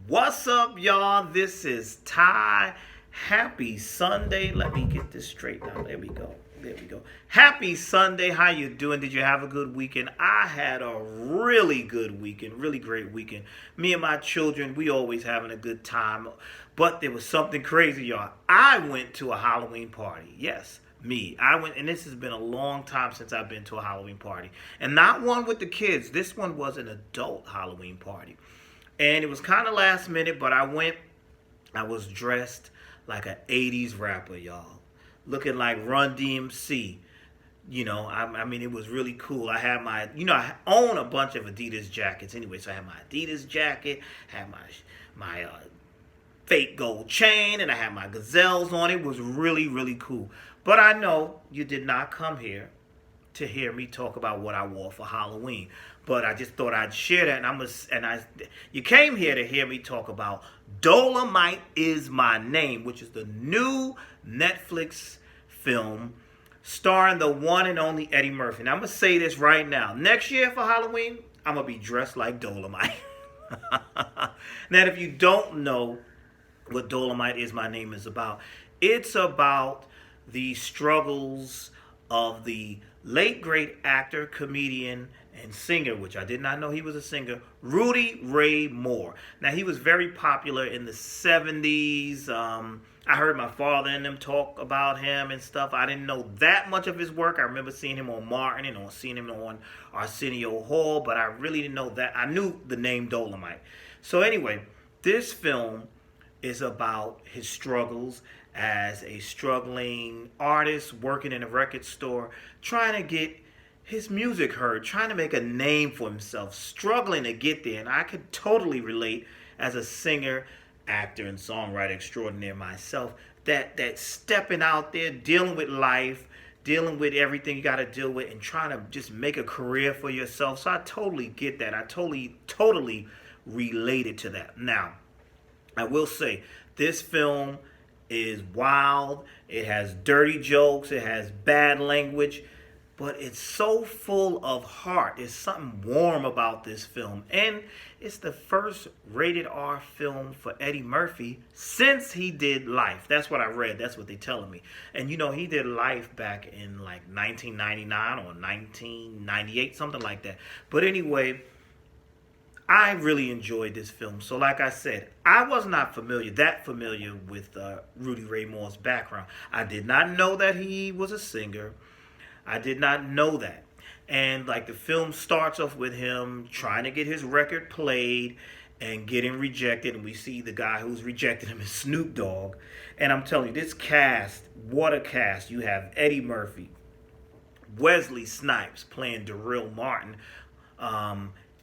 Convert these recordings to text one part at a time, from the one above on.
What's up, y'all? This is Ty. Happy Sunday. Let me get this straight now. There we go. There we go. Happy Sunday. How you doing? Did you have a good weekend? I had a really good weekend. Really great weekend. Me and my children, we always having a good time. But there was something crazy, y'all. I went to a Halloween party. Yes. Me. I went, and this has been a long time since I've been to a Halloween party. And not one with the kids. This one was an adult Halloween party. And it was kind of last minute, but I went. I was dressed like an 80s rapper, y'all. Looking like Run DMC. I mean, it was really cool. I had I own a bunch of Adidas jackets anyway. So I had my Adidas jacket, had my fake gold chain, and I had my gazelles on. It was really, really cool. But I know you did not come here to hear me talk about what I wore for Halloween. But I just thought I'd share that, you came here to hear me talk about Dolemite Is My Name, which is the new Netflix film starring the one and only Eddie Murphy. And I'm gonna say this right now: next year for Halloween, I'm gonna be dressed like Dolemite. Now, if you don't know what Dolemite Is My Name is about, it's about the struggles of the late great actor, comedian, and singer, which I did not know he was a singer, Rudy Ray Moore. Now, he was very popular in the 70s. I heard my father and them talk about him and stuff. I didn't know that much of his work. I remember seeing him on Martin and seeing him on Arsenio Hall, but I really didn't know that. I knew the name Dolemite. So anyway, this film is about his struggles as a struggling artist working in a record store, trying to get his music heard, trying to make a name for himself, struggling to get there. And I could totally relate as a singer, actor, and songwriter extraordinaire myself, that stepping out there, dealing with life, dealing with everything you got to deal with, and trying to just make a career for yourself. So I totally get that. I totally related to that. Now, I will say, this film is wild. It has dirty jokes. It has bad language. But it's so full of heart. There's something warm about this film. And it's the first rated R film for Eddie Murphy since he did Life. That's what I read. That's what they're telling me. And he did Life back in like 1999 or 1998, something like that. But anyway, I really enjoyed this film. So like I said, I was not that familiar with Rudy Ray Moore's background. I did not know that he was a singer. I did not know that. And like the film starts off with him trying to get his record played and getting rejected. And we see the guy who's rejected him is Snoop Dogg. And I'm telling you, this cast, what a cast. You have Eddie Murphy, Wesley Snipes playing Darrell Martin,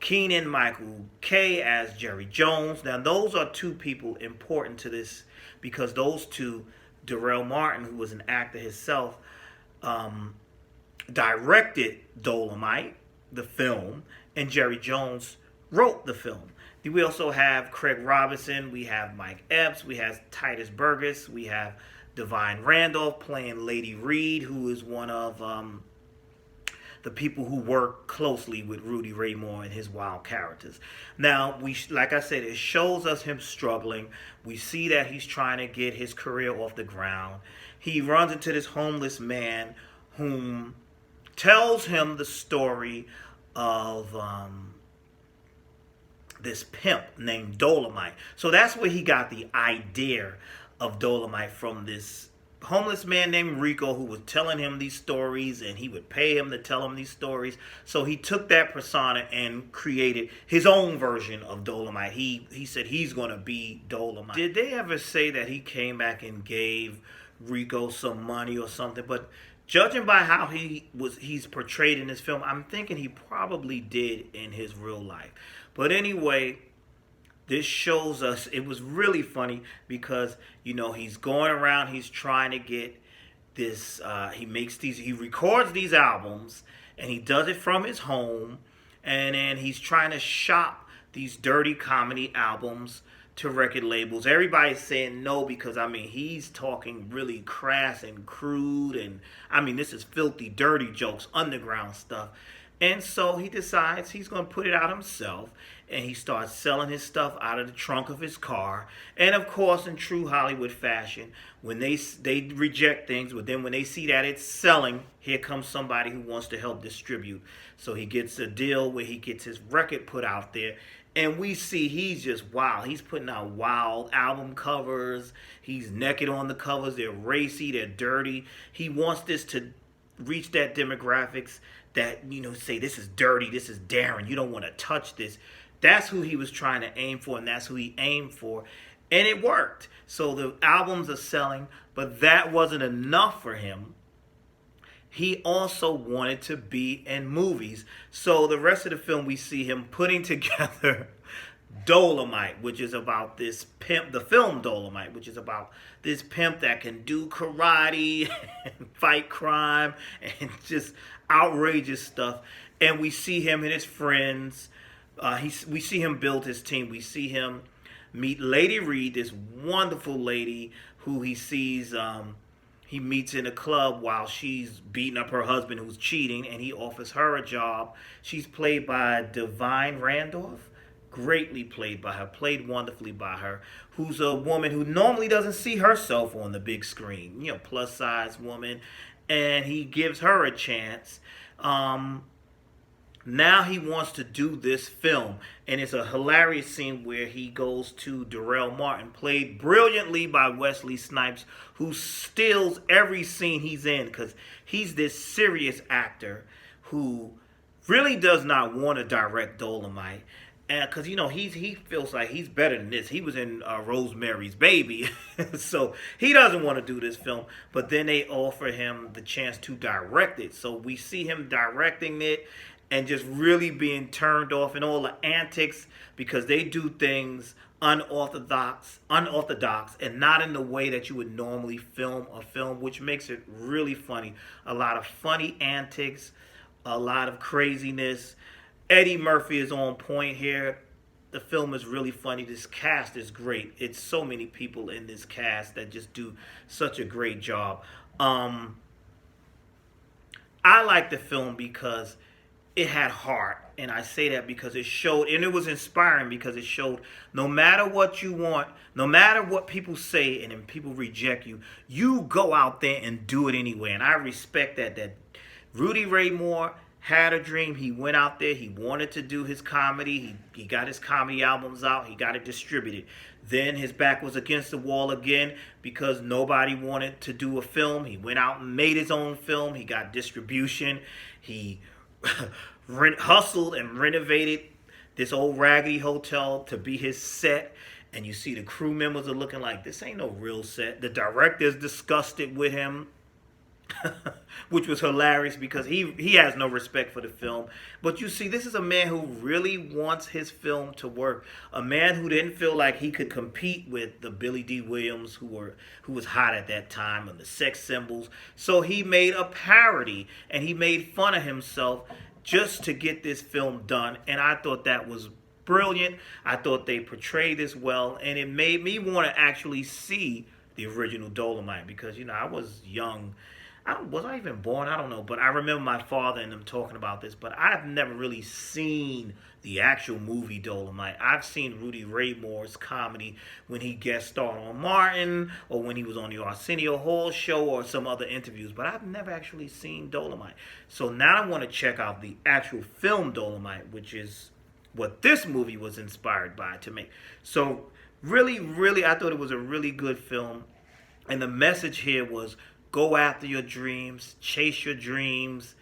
Keegan-Michael Kay as Jerry Jones. Now, those are two people important to this because those two, Darrell Martin, who was an actor himself, directed Dolemite, the film, and Jerry Jones wrote the film. We also have Craig Robinson, we have Mike Epps, we have Titus Burgess, we have Divine Randolph playing Lady Reed, who is one of the people who work closely with Rudy Ray Moore and his wild characters. Now, like I said, it shows us him struggling. We see that he's trying to get his career off the ground. He runs into this homeless man whom tells him the story of this pimp named Dolemite. So that's where he got the idea of Dolemite, from this homeless man named Rico who was telling him these stories, and he would pay him to tell him these stories. So he took that persona and created his own version of Dolemite. He said he's going to be Dolemite. Did they ever say that he came back and gave Rico some money or something? But judging by how he's portrayed in this film, I'm thinking he probably did in his real life. But anyway, this shows us, it was really funny because, he's going around, he's trying to get this, he records these albums, and he does it from his home, and then he's trying to shop these dirty comedy albums to record labels. Everybody's saying no because, he's talking really crass and crude, and, this is filthy, dirty jokes, underground stuff. And so he decides he's going to put it out himself, and he starts selling his stuff out of the trunk of his car. And of course, in true Hollywood fashion, when they reject things, but then when they see that it's selling, here comes somebody who wants to help distribute. So he gets a deal where he gets his record put out there. And we see he's just wild. He's putting out wild album covers. He's naked on the covers. They're racy. They're dirty. He wants this to reach that demographics that, say this is dirty, this is daring, you don't want to touch this. That's who he was trying to aim for, and that's who he aimed for. And it worked. So the albums are selling, but that wasn't enough for him. He also wanted to be in movies. So the rest of the film, we see him putting together Dolemite, which is about this pimp, the film Dolemite, which is about this pimp that can do karate and fight crime and just outrageous stuff. And we see him and his friends. We see him build his team. We see him meet Lady Reed, this wonderful lady who he sees. He meets in a club while she's beating up her husband who's cheating, and he offers her a job. She's played by Divine Randolph. Greatly played by her, played wonderfully by her, who's a woman who normally doesn't see herself on the big screen, plus size woman, and he gives her a chance. Now he wants to do this film, and it's a hilarious scene where he goes to Darrell Martin, played brilliantly by Wesley Snipes, who steals every scene he's in because he's this serious actor who really does not want to direct Dolemite. And because he feels like he's better than this. He was in Rosemary's Baby, so he doesn't want to do this film. But then they offer him the chance to direct it. So we see him directing it and just really being turned off and all the antics because they do things unorthodox, and not in the way that you would normally film a film, which makes it really funny. A lot of funny antics, a lot of craziness. Eddie Murphy is on point here. The film is really funny. This cast is great. It's so many people in this cast that just do such a great job. I like the film because it had heart. And I say that because it showed, and it was inspiring because it showed no matter what you want, no matter what people say and then people reject you, you go out there and do it anyway. And I respect that Rudy Ray Moore had a dream. He went out there. He wanted to do his comedy. He got his comedy albums out. He got it distributed. Then his back was against the wall again because nobody wanted to do a film. He went out and made his own film. He got distribution. He hustled and renovated this old raggedy hotel to be his set. And you see the crew members are looking like, this ain't no real set. The director's disgusted with him. Which was hilarious because he has no respect for the film. But you see, this is a man who really wants his film to work. A man who didn't feel like he could compete with the Billy D. Williams who was hot at that time and the sex symbols. So he made a parody and he made fun of himself just to get this film done. And I thought that was brilliant. I thought they portrayed this well, and it made me want to actually see the original Dolemite because I was young. Was I even born? I don't know. But I remember my father and them talking about this. But I've never really seen the actual movie Dolemite. I've seen Rudy Ray Moore's comedy when he guest starred on Martin or when he was on the Arsenio Hall show or some other interviews. But I've never actually seen Dolemite. So now I want to check out the actual film Dolemite, which is what this movie was inspired by to make. So really, really, I thought it was a really good film. And the message here was, go after your dreams, chase your dreams,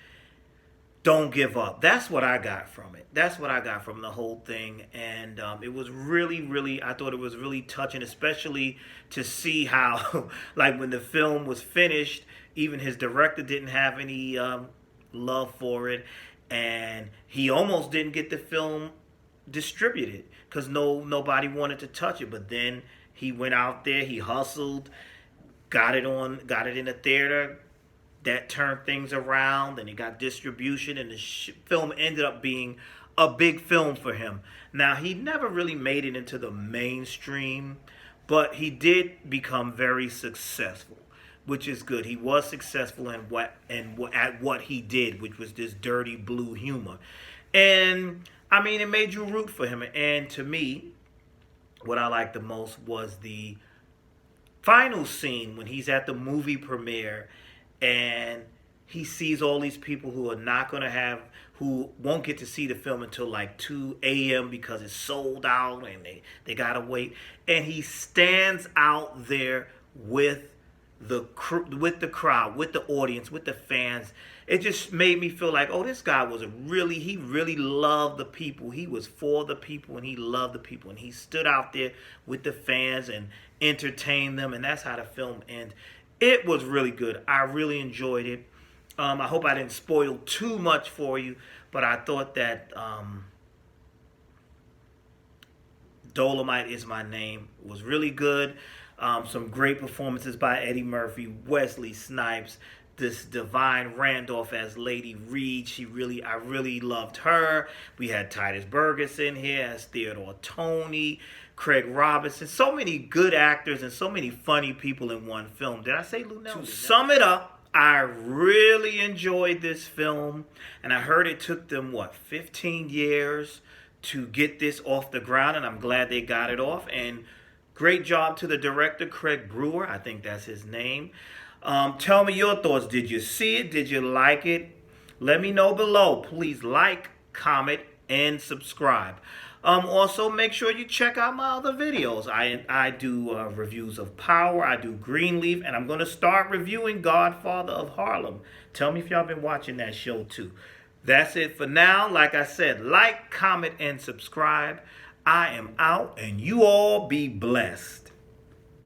don't give up. That's what I got from it. That's what I got from the whole thing. And it was really, really, I thought it was really touching, especially to see how, like when the film was finished, even his director didn't have any love for it. And he almost didn't get the film distributed because nobody wanted to touch it. But then he went out there, he hustled, got it in the theater. That turned things around, and he got distribution, and the film ended up being a big film for him. Now, he never really made it into the mainstream, but he did become very successful. which is good. He was successful in at what he did, which was this dirty blue humor. And I mean, it made you root for him. And to me, what I liked the most was the final scene when he's at the movie premiere and he sees all these people who are not going to have, who won't get to see the film until like 2 a.m. because it's sold out and they got to wait. And he stands out there with with the crowd, with the audience, with the fans. It just made me feel like, oh, this guy was he really loved the people. He was for the people and he loved the people. And he stood out there with the fans and entertained them. And that's how the film ends. It was really good. I really enjoyed it. I hope I didn't spoil too much for you, but I thought that Dolemite Is My Name was really good. Some great performances by Eddie Murphy, Wesley Snipes, this Divine Randolph as Lady Reed. I really loved her. We had Titus Burgess in here as Theodore Toney, Craig Robinson. So many good actors and so many funny people in one film. Did I say Lunel? To sum it up, I really enjoyed this film, and I heard it took them, 15 years to get this off the ground, and I'm glad they got it off. And great job to the director, Craig Brewer. I think that's his name. Tell me your thoughts. Did you see it? Did you like it? Let me know below. Please like, comment, and subscribe. Also, make sure you check out my other videos. I do reviews of Power. I do Greenleaf. And I'm going to start reviewing Godfather of Harlem. Tell me if y'all been watching that show too. That's it for now. Like I said, like, comment, and subscribe. I am out, and you all be blessed.